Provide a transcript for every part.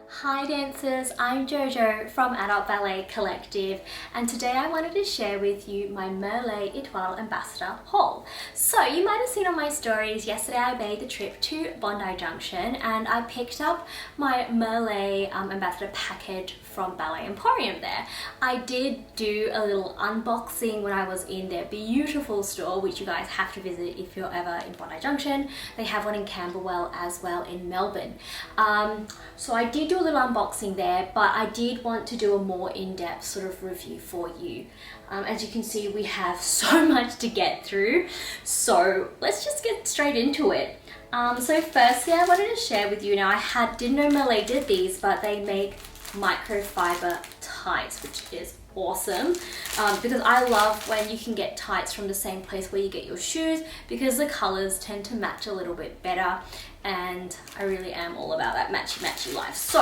Hi dancers, I'm Jojo from Adult Ballet Collective, and today I wanted to share with you my Merlet Etoile Ambassador haul. So you might have seen on my stories, yesterday I made the trip to Bondi Junction and I picked up my Merlet Ambassador package from Ballet Emporium there. I did do a little unboxing when I was in their beautiful store, which you guys have to visit if you're ever in Bondi Junction. They have one in Camberwell as well in Melbourne. So I did do a little unboxing there, but I did want to do a more in-depth sort of review for you. As you can see, we have so much to get through, so let's just get straight into it. So firstly, I wanted to share with you, now I didn't know Merlet did these, but they make microfiber tights, which is awesome, because I love when you can get tights from the same place where you get your shoes, because the colors tend to match a little bit better, and I really am all about that matchy life. So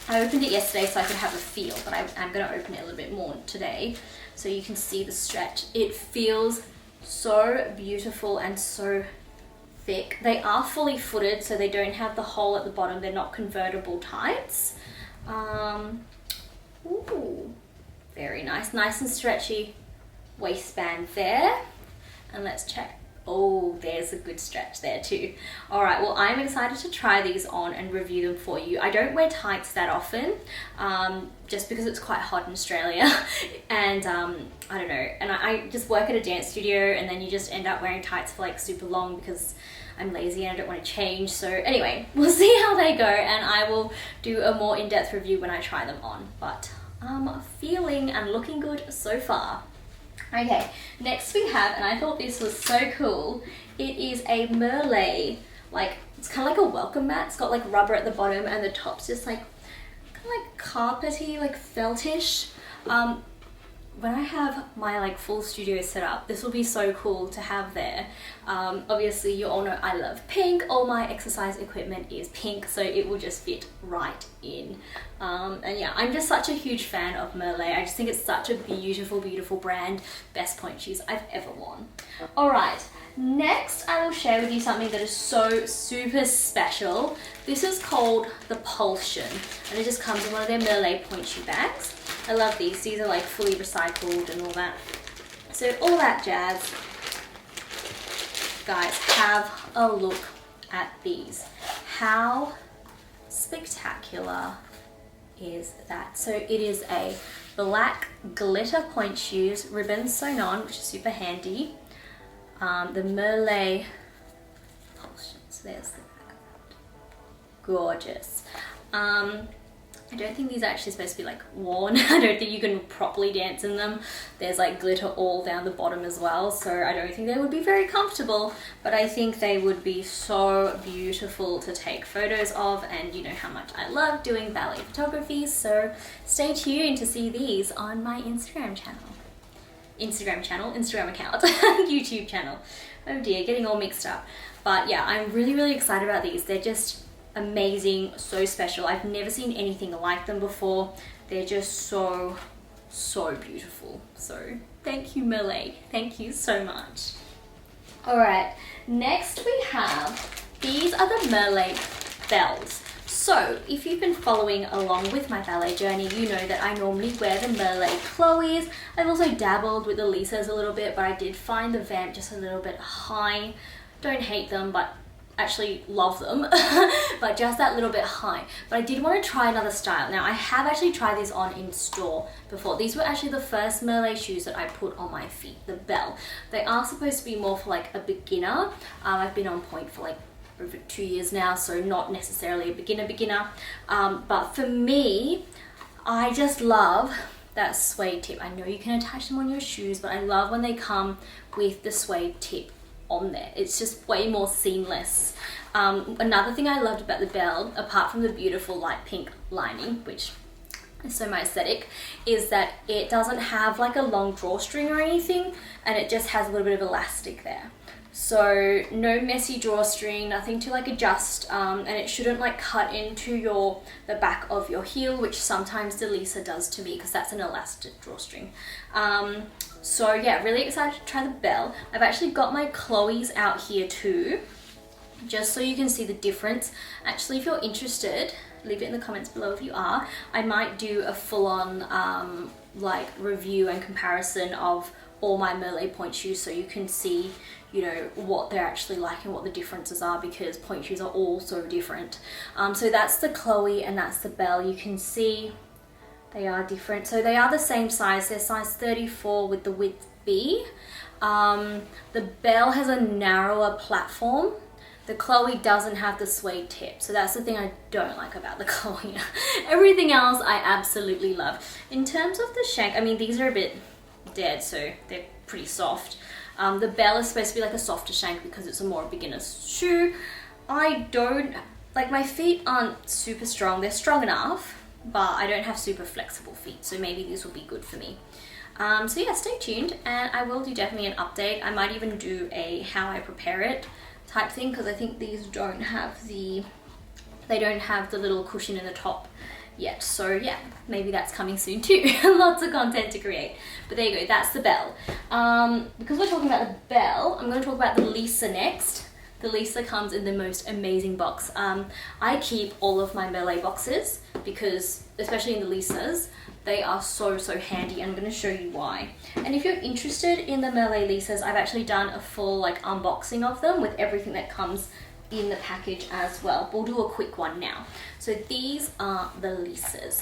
I opened it yesterday so I could have a feel, but I'm going to open it a little bit more today so you can see the stretch. It feels so beautiful and so thick. They are fully footed, so they don't have the hole at the bottom. They're not convertible tights. Ooh, very nice and stretchy waistband there. And let's check. Oh, there's a good stretch there too. All right, well, I'm excited to try these on and review them for you. I don't wear tights that often, just because it's quite hot in Australia. And I don't know, and I just work at a dance studio, and then you just end up wearing tights for like super long because I'm lazy and I don't want to change. So anyway, we'll see how they go, and I will do a more in-depth review when I try them on. But I'm feeling and looking good so far. Okay, next we have, and I thought this was so cool, it is a Merlet, like, it's kind of like a welcome mat. It's got like rubber at the bottom and the top's just like, kind of like carpety, like feltish. When I have my like full studio set up, this will be so cool to have there. Obviously you all know I love pink. All my exercise equipment is pink, so it will just fit right in. And yeah, I'm just such a huge fan of Merlet. I just think it's such a beautiful brand. Best point shoes I've ever worn. All right, next I will share with you something that is so super special. This is called the Pulsion, and it just comes in one of their Merlet point shoe bags. I love these. These are like fully recycled and all that. So all that jazz. Guys, have a look at these. How spectacular is that? So it is a black glitter point shoes, ribbons sewn on, which is super handy. The Merlet Pulsions. There's the back of that. Gorgeous. I don't think these are actually supposed to be like worn. I don't think you can properly dance in them. There's like glitter all down the bottom as well, so I don't think they would be very comfortable, but I think they would be so beautiful to take photos of, and you know how much I love doing ballet photography, so stay tuned to see these on my Instagram account, YouTube channel. Oh dear, getting all mixed up. But yeah, I'm really excited about these. They're just amazing, so special. I've never seen anything like them before. They're just so beautiful. So thank you, Merlet. Thank you so much. All right, next we have, these are the Merlet bells. So if you've been following along with my ballet journey, you know that I normally wear the Merlet Chloes. I've also dabbled with the Lisas a little bit, but I did find the vamp just a little bit high. Don't hate them, but actually love them, but just that little bit high. But I did want to try another style. Now I have actually tried these on in store before. These were actually the first Merlet shoes that I put on my feet, the bell. They are supposed to be more for like a beginner. I've been on point for like over 2 years now, so not necessarily a beginner. But for me, I just love that suede tip. I know you can attach them on your shoes, but I love when they come with the suede tip on there. It's just way more seamless. Another thing I loved about the bell, apart from the beautiful light pink lining, which is so my aesthetic, is that it doesn't have like a long drawstring or anything, and it just has a little bit of elastic there. So no messy drawstring, nothing to like adjust, and it shouldn't like cut into the back of your heel, which sometimes the Lisa does to me because that's an elastic drawstring. So yeah, really excited to try the bell. I've actually got my Chloes out here too. just so you can see the difference. Actually, if you're interested, leave it in the comments below if you are. I might do a full-on like review and comparison of all my Merlet point shoes, so you can see, you know, what they're actually like and what the differences are, because point shoes are all so different. So that's the Chloe and that's the Belle. You can see they are different. So they are the same size. They're size 34 with the width B. The Belle has a narrower platform. The Chloe doesn't have the suede tip, so that's the thing I don't like about the Chloe. Everything else I absolutely love. In terms of the shank, I mean, these are a bit dead, so they're pretty soft. The Belle is supposed to be like a softer shank because it's a more beginner's shoe. I don't, like, my feet aren't super strong. They're strong enough, but I don't have super flexible feet, so maybe these will be good for me. So yeah, stay tuned, and I will do definitely an update. I might even do a how I prepare it type thing, because I think these don't have the, they don't have the little cushion in the top yet. So yeah, maybe that's coming soon too. Lots of content to create. But there you go, that's the Belle. Because we're talking about the Belle, I'm going to talk about the Lisa next. The Lisa comes in the most amazing box. I keep all of my Merlet boxes because, especially in the Lisas, they are so handy, and I'm going to show you why. And if you're interested in the Merlet Lisas, I've actually done a full like unboxing of them with everything that comes in the package as well. We'll do a quick one now. So these are the Lisas.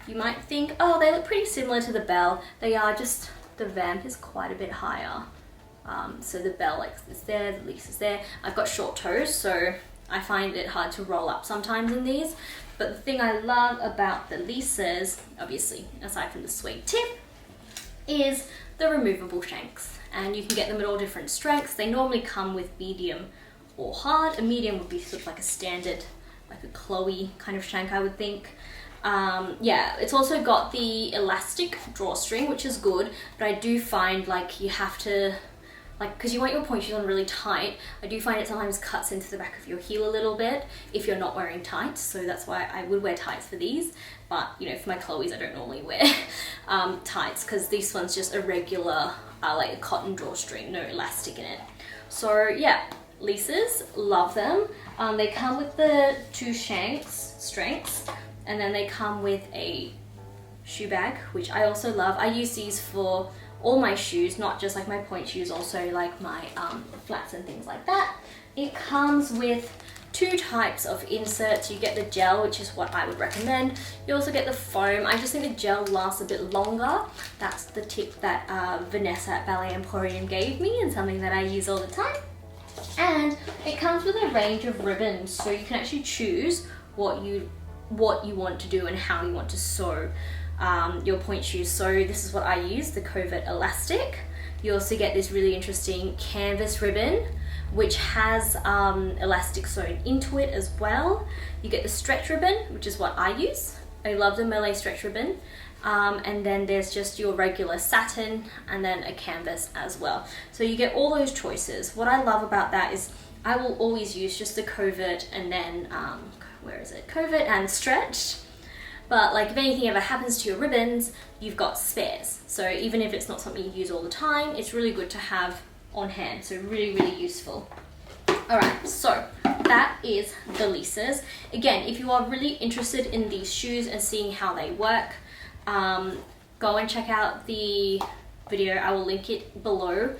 You might think, oh, they look pretty similar to the Belle. They are, just the vamp is quite a bit higher. So the Belle like is there, the Lisa's there. I've got short toes, so I find it hard to roll up sometimes in these. But the thing I love about the Lisas, obviously, aside from the suede tip, is the removable shanks. And you can get them at all different strengths. They normally come with medium or hard. A medium would be sort of like a standard, like a Chloe kind of shank, I would think. Yeah, it's also got the elastic drawstring, which is good, but I do find like you have to, like, because you want your point shoes on really tight, I do find it sometimes cuts into the back of your heel a little bit if you're not wearing tights, so that's why I would wear tights for these. But, you know, for my Chloes, I don't normally wear tights, because this one's just a regular, like a cotton drawstring, no elastic in it. So yeah, Lisas, love them. They come with the 2 strengths, and then they come with a shoe bag, which I also love. I use these for all my shoes, not just like my point shoes, also like my flats and things like that. It comes with 2 types of inserts. You get the gel, which is what I would recommend. You also get the foam. I just think the gel lasts a bit longer. That's the tip that Vanessa at Ballet Emporium gave me, and something that I use all the time. And it comes with a range of ribbons, so you can actually choose what you want to do and how you want to sew your point shoes. So this is what I use, the covert elastic. You also get this really interesting canvas ribbon, which has elastic sewn into it as well. You get the stretch ribbon, which is what I use. I love the Merlet stretch ribbon. And then there's just your regular satin, and then a canvas as well. So you get all those choices. What I love about that is I will always use just the covert, and then where is it? Covert and stretch. But like if anything ever happens to your ribbons, you've got spares. So even if it's not something you use all the time, it's really good to have on hand. So really useful. All right, so that is the Lisas. Again, if you are really interested in these shoes and seeing how they work, go and check out the video. I will link it below,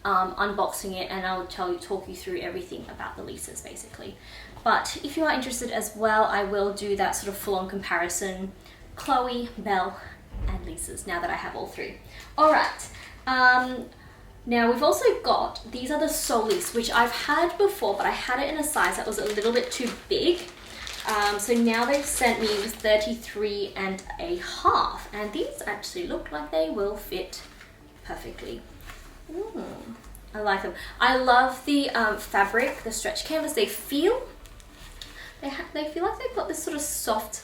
unboxing it, and I'll talk you through everything about the Lisas basically. But if you are interested as well, I will do that sort of full-on comparison, Chloe, Belle, and Lisas, now that I have all 3. All right, now we've also got, these are the Solis, which I've had before, but I had it in a size that was a little bit too big. So now they've sent me 33 and a half, and these actually look like they will fit perfectly. I like them. I love the fabric, the stretch canvas. They feel like they've got this sort of soft,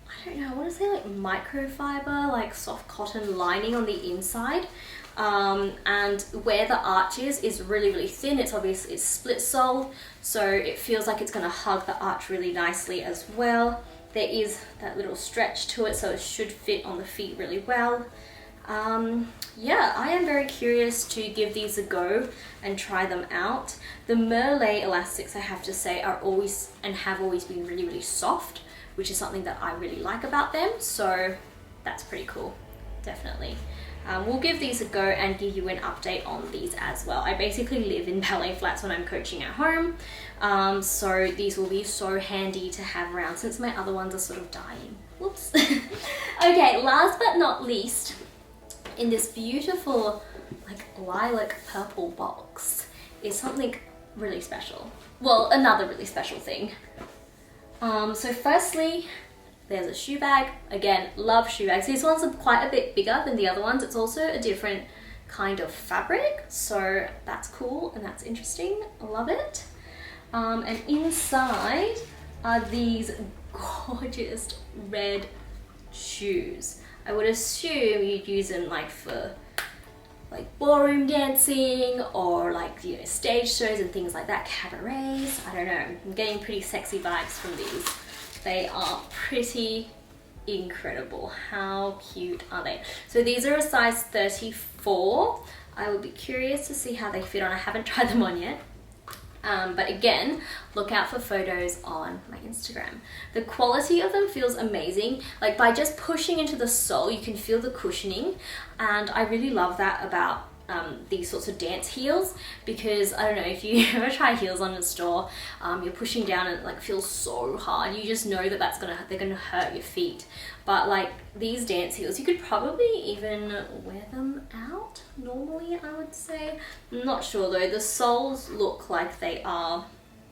I don't know, I want to say like microfiber, like soft cotton lining on the inside. And where the arch is really thin. It's obviously, it's split sole, so it feels like it's going to hug the arch really nicely as well. There is that little stretch to it, so it should fit on the feet really well. Yeah, I am very curious to give these a go and try them out. The Merlet elastics, I have to say, are always and have always been really, really soft, which is something that I really like about them. So that's pretty cool, definitely. We'll give these a go and give you an update on these as well. I basically live in ballet flats when I'm coaching at home, so these will be so handy to have around since my other ones are sort of dying. Whoops. Okay, last but not least, in this beautiful like lilac purple box is something really special. Well, another really special thing. So firstly, there's a shoe bag. Again, love shoe bags. These ones are quite a bit bigger than the other ones. It's also a different kind of fabric, so that's cool and that's interesting. I love it. And inside are these gorgeous red shoes. I would assume you'd use them like for like ballroom dancing or like, you know, stage shows and things like that, cabarets. I don't know, I'm getting pretty sexy vibes from these. They are pretty incredible. How cute are they? So these are a size 34. I would be curious to see how they fit on. I haven't tried them on yet. But again, look out for photos on my Instagram. The quality of them feels amazing. Like by just pushing into the sole, you can feel the cushioning. And I really love that about these sorts of dance heels, because I don't know if you ever try heels on a store, you're pushing down and it like feels so hard. You just know that they're gonna hurt your feet. But like these dance heels, you could probably even wear them out normally, I would say. I'm not sure though. The soles look like they are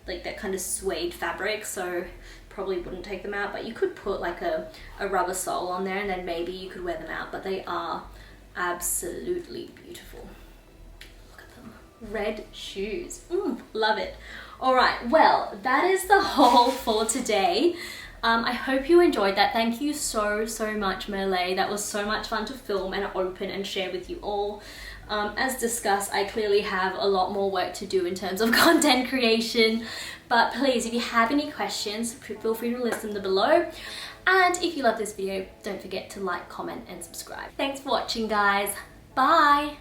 like that kind of suede fabric, so probably wouldn't take them out, but you could put like a rubber sole on there and then maybe you could wear them out. But they are absolutely beautiful. Look at them. Red shoes. Love it. All right, well, that is the haul for today. I hope you enjoyed that. Thank you so much, Merlet. That was so much fun to film and open and share with you all. As discussed, I clearly have a lot more work to do in terms of content creation, but please, if you have any questions, feel free to list them below. And if you love this video, don't forget to like, comment, and subscribe. Thanks for watching, guys. Bye!